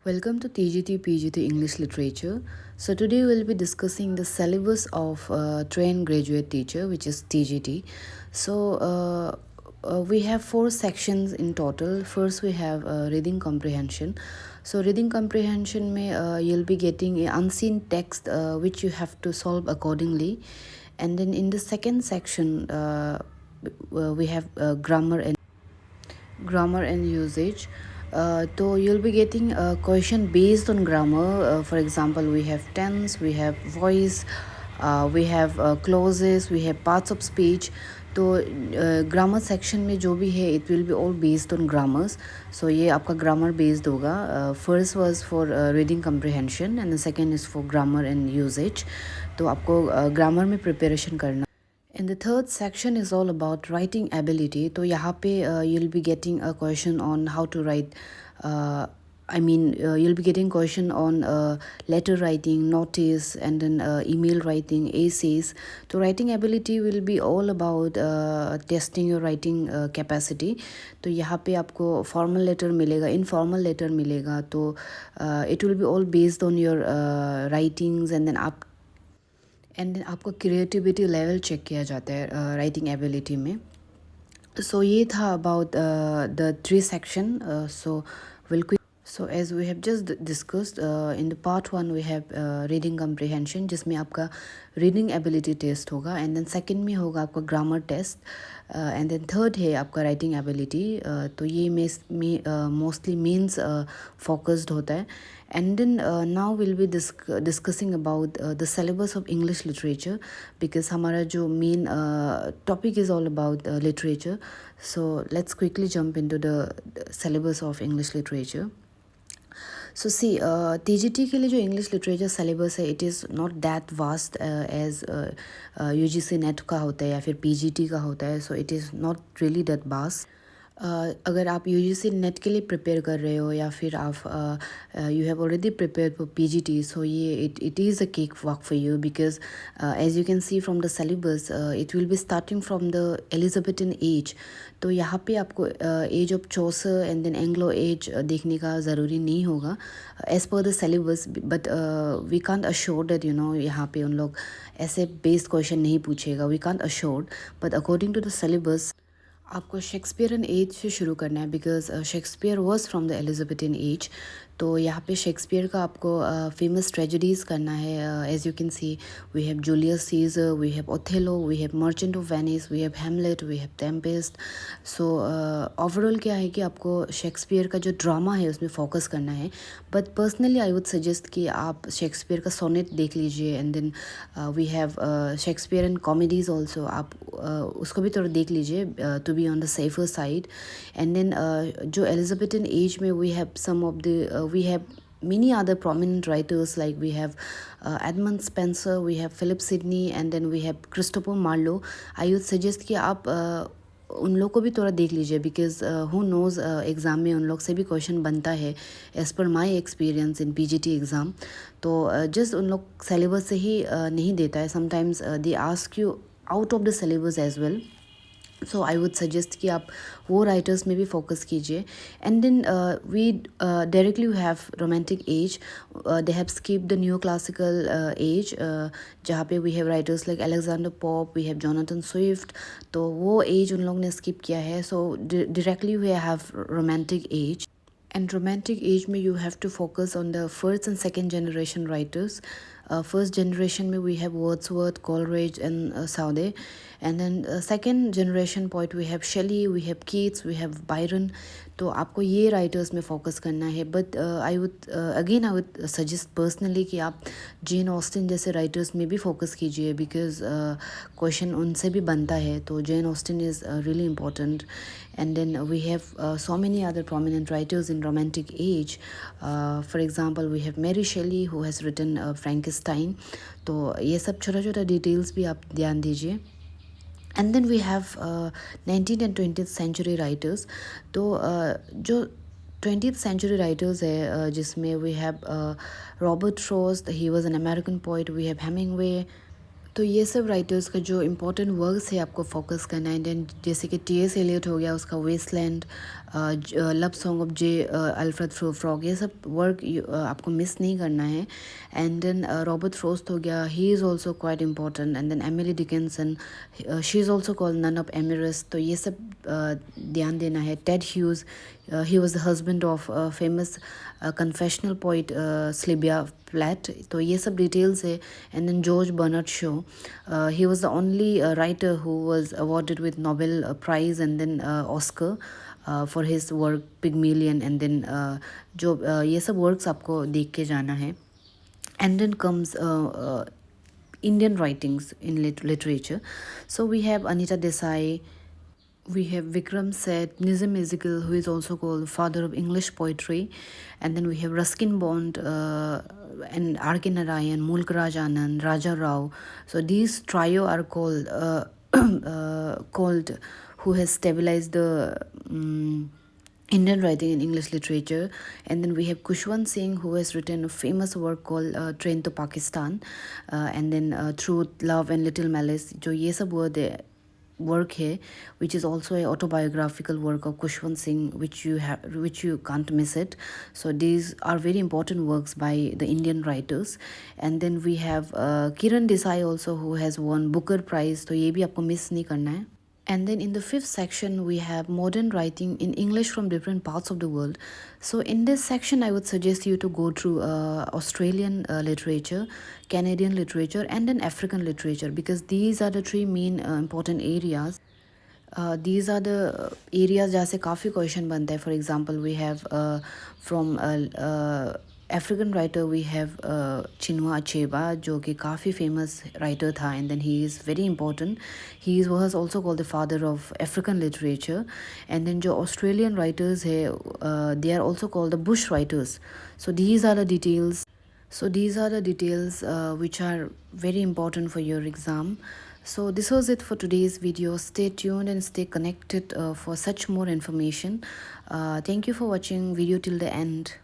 Welcome to TGT PGT English Literature. So today we'll be discussing the syllabus of trained graduate teacher, which is TGT. So we have four sections in total. First we have reading comprehension. So reading comprehension may you'll be getting an unseen text which you have to solve accordingly. And then in the second section we have grammar and usage. So you'll be getting a question based on grammar. For example, we have tense, we have voice, we have clauses, we have parts of speech. तो grammar section में जो भी है it will be all based on grammars. So ये आपका grammar based होगा. First was for reading comprehension and the second is for grammar and usage. तो आपको ग्रामर में प्रिपरेशन करना. And the third section is all about writing ability. तो यहाँ पे you'll be getting a question on how to write. You'll be getting question on letter writing, notice, and then email writing, essays. So writing ability will be all about testing your writing capacity. तो यहाँ पे आपको formal letter मिलेगा, informal letter मिलेगा. तो it will be all based on your writings, and then आपका creativity level check किया जाता है राइटिंग एबिलिटी में. सो ये था about the three section. So as we have just discussed in the part 1 we have reading comprehension जिसमें आपका reading ability test होगा, and then second में होगा आपका grammar test, and then third है आपका writing ability. तो ये mostly means focused होता है. And then now we'll be discussing about the syllabus of English literature, because हमारा जो main topic is all about literature. So let's quickly jump into the syllabus of English literature. So see, TGT के लिए जो English literature syllabus है it is not that vast as UGC NET का होता है या फिर पीजीटी का होता है. So it is not really that vast. अगर आप यूजीसी नेट के लिए प्रिपेयर कर रहे हो या फिर आप you have already prepare for PGT, so ये it is a cakewalk for you, because as you can see from the syllabus it will be starting from the Elizabethan age. तो यहाँ पे आपको age of Chaucer and then Anglo age देखने का ज़रूरी नहीं होगा as per the syllabus. But we can't assure that यहाँ पे उन लोग ऐसे बेस्ड क्वेश्चन नहीं पूछेगा. We can't assure, but according to the syllabus आपको शेक्सपियरन एज से शुरू करना है, because Shakespeare was from the Elizabethan age. तो यहाँ पे शेक्सपियर का आपको फेमस ट्रेजेडीज़ करना है. As you can see we have Julius Caesar, we have Othello, we have Merchant of Venice, we have Hamlet, we have Tempest. So overall क्या है कि आपको शेक्सपियर का जो ड्रामा है उसमें फोकस करना है. But personally I would suggest कि आप शेक्सपियर का सोनेट देख लीजिए, and then we have Shakespeare and comedies also. आप उसको भी थोड़ा देख लीजिए to be on the safer side. And then जो एलिजाबेथन एज में we have some of the we have many other prominent writers, like we have Edmund Spencer, we have Philip Sidney, and then we have Christopher Marlowe. I would suggest कि आप उन लोग को भी थोड़ा देख लीजिए, बिकॉज हु नोज़ एग्ज़ाम में उन लोग से भी क्वेश्चन बनता है as per my experience in PGT exam. तो जस्ट उन लोग सिलेबस से ही नहीं देता है. Sometimes they ask you out of the syllabus as well. So I would suggest कि आप वो राइटर्स में भी फोकस कीजिए. And then we directly have romantic age. They have skip the new classical age, जहाँ पे we have writers like Alexander Pope, we have Jonathan Swift. तो वो एज उन लोगों ने स्किप किया है. So directly we have romantic age. And romantic age में you have to focus on the first and second generation writers. First generation में we have Wordsworth, Coleridge, and Saude. And then second generation poet we have Shelley, we have Keats, we have Byron. तो आपको ये writers में focus करना है. But I would suggest personally कि आप Jane Austen जैसे राइटर्स में भी फोकस कीजिए, बिकॉज क्वेश्चन उनसे भी बनता है. तो Jane Austen is really important. And then we have so many other prominent writers in romantic age. For example, we have Mary Shelley, who has written Frankenstein. तो ये सब छोटा छोटा डिटेल्स भी आप ध्यान दीजिए. And then we have 19th and 20th century writers. तो जो 20th century writers है जिसमें we have Robert Frost, he was an American poet. We have Hemingway. तो ये सब राइटर्स का जो इम्पोर्टेंट वर्क्स है आपको फोकस करना है. देन जैसे कि टी एस एलियट हो गया, उसका Wasteland. Love song of J Alfred Frog, ये सब वर्क आपको मिस नहीं करना है. एंड देन रॉबर्ट फ्रोस्ट हो गया, he is also quite important. And then Emily Dickinson, she is also called nun of Amherst, तो ये सब ध्यान देना है. Ted Hughes, he was the husband of famous confessional poet Sylvia Plath, तो ये सब डिटेल्स है. And then George Bernard Shaw, he was the only writer who was awarded with Nobel Prize and then Oscar for his work Pygmalion. And then जो ये सब works आपको देख के जाना है. And then comes Indian writings in literature. So we have Anita Desai, we have Vikram Seth, Nizam Ezekiel, who is also called father of English poetry, and then we have Ruskin Bond and R.K. Narayan, Mulk Raj Anand, Raja Rao. So these trio are called called who has stabilized the Indian writing in English literature. And then we have Kushwant Singh, who has written a famous work called Train to Pakistan, and then Truth, Love and Little Malice. जो ये सब work है, which is also a autobiographical work of Kushwant Singh, which you can't miss it. So these are very important works by the Indian writers. And then we have Kiran Desai also, who has won Booker Prize, तो ये भी आपको miss नहीं करना है. And then in the fifth section, we have modern writing in English from different parts of the world. So in this section, I would suggest you to go through Australian literature, Canadian literature, and then African literature, because these are the three main important areas. These are the areas जहाँ से काफ़ी question बनता है. For example we have from African writer we have Chinua Achebe, जो कि काफ़ी famous writer था, and then he is very important. He was also called the father of African literature. And then जो Australian writers है, they are also called the bush writers. So these are the details. Which are very important for your exam. So this was it for today's video. Stay tuned and stay connected for such more information. Thank you for watching video till the end.